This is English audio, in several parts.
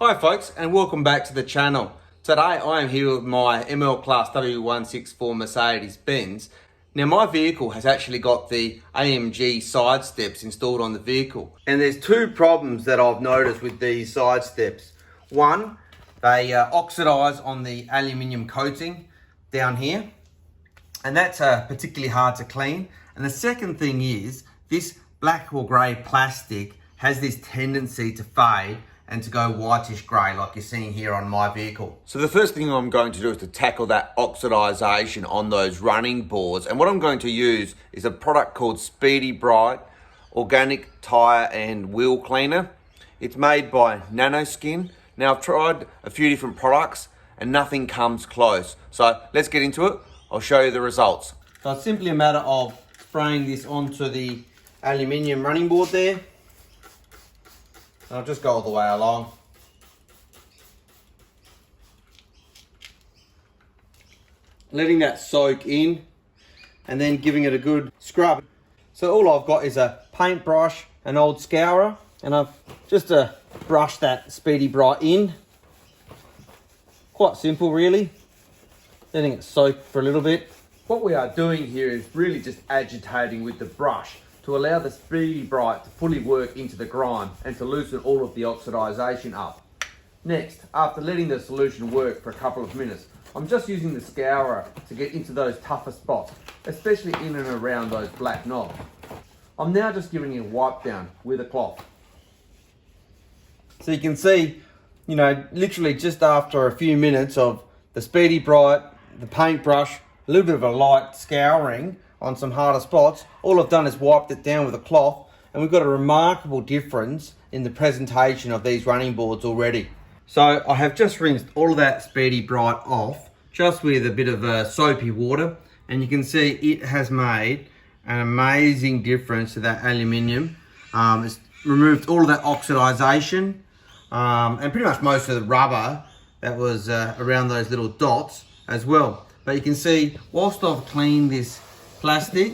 Hi folks, and welcome back to the channel. Today I am here with my ML Class W164 Mercedes Benz. Now my vehicle has actually got the AMG side steps installed on the vehicle. And there's two problems that I've noticed with these side steps. One, they oxidize on the aluminium coating down here, and that's particularly hard to clean. And the second thing is, this black or grey plastic has this tendency to fade and to go whitish grey like you're seeing here on my vehicle. So the first thing I'm going to do is to tackle that oxidization on those running boards. And what I'm going to use is a product called Speedy Bright Organic Tyre and Wheel Cleaner. It's made by Nanoskin. Now I've tried a few different products and nothing comes close. So let's get into it. I'll show you the results. So it's simply a matter of spraying this onto the aluminium running board there. I'll just go all the way along. Letting that soak in and then giving it a good scrub. So all I've got is a paintbrush, an old scourer, and I've just brushed that Speedy Bright in. Quite simple really. Letting it soak for a little bit. What we are doing here is really just agitating with the brush to allow the Speedy Bright to fully work into the grime and to loosen all of the oxidization up. Next, after letting the solution work for a couple of minutes, I'm just using the scourer to get into those tougher spots, especially in and around those black knobs. I'm now just giving it a wipe down with a cloth. So you can see, literally just after a few minutes of the Speedy Bright, the paintbrush, a little bit of a light scouring on some harder spots, all I've done is wiped it down with a cloth, and we've got a remarkable difference in the presentation of these running boards already. So I have just rinsed all of that Speedy Bright off, just with a bit of soapy water, and you can see it has made an amazing difference to that aluminium. It's removed all of that oxidization, and pretty much most of the rubber that was around those little dots as well. But you can see, whilst I've cleaned this plastic,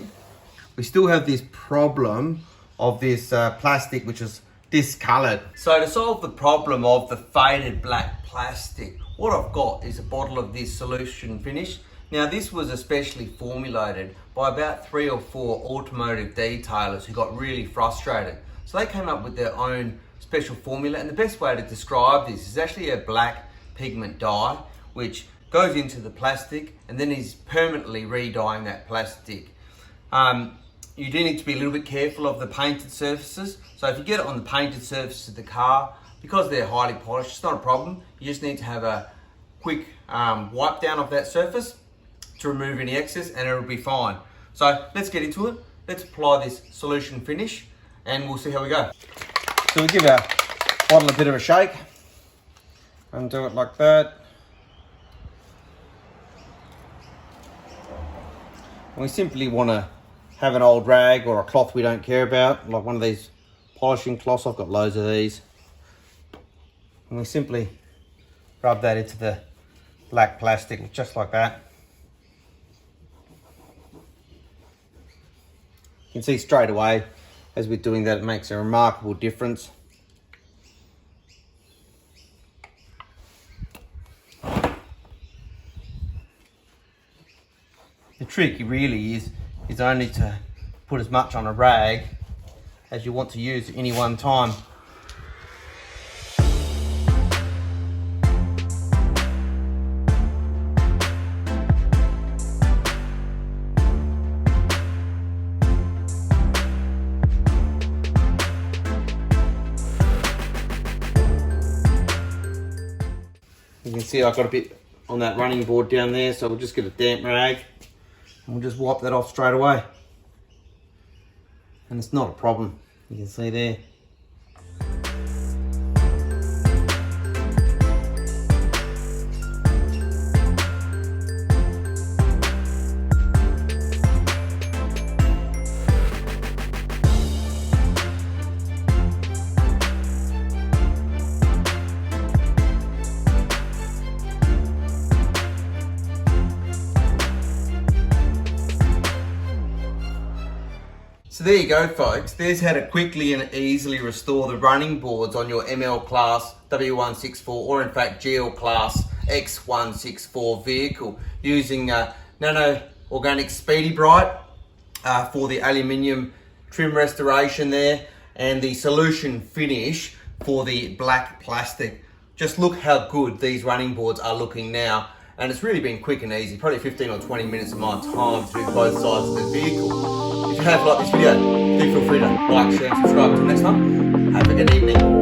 we still have this problem of this plastic which is discolored. So to solve the problem of the faded black plastic, what I've got is a bottle of this solution finish. Now this was especially formulated by about 3 or 4 automotive detailers who got really frustrated. So they came up with their own special formula, and the best way to describe this is actually a black pigment dye which goes into the plastic and then is permanently re-dyeing that plastic. You do need to be a little bit careful of the painted surfaces. So if you get it on the painted surface of the car, because they're highly polished, it's not a problem. You just need to have a quick wipe down of that surface to remove any excess and it'll be fine. So let's get into it. Let's apply this solution finish and we'll see how we go. So we give our bottle a bit of a shake and do it like that. We simply want to have an old rag or a cloth we don't care about, like one of these polishing cloths. I've got loads of these. And we simply rub that into the black plastic, just like that. You can see straight away as we're doing that, it makes a remarkable difference. The trick really is only to put as much on a rag as you want to use at any one time. You can see I've got a bit on that running board down there, so we'll just get a damp rag. We'll just wipe that off straight away. And it's not a problem, you can see there. So there you go folks, there's how to quickly and easily restore the running boards on your ML Class W164 or in fact GL class X164 vehicle using Nano Organic Speedy Bright for the aluminium trim restoration there and the solution finish for the black plastic. Just look how good these running boards are looking now, and it's really been quick and easy, probably 15 or 20 minutes of my time to do both sides of the vehicle. If you have liked this video, do feel free to like, share and subscribe. Until next time, have a good evening.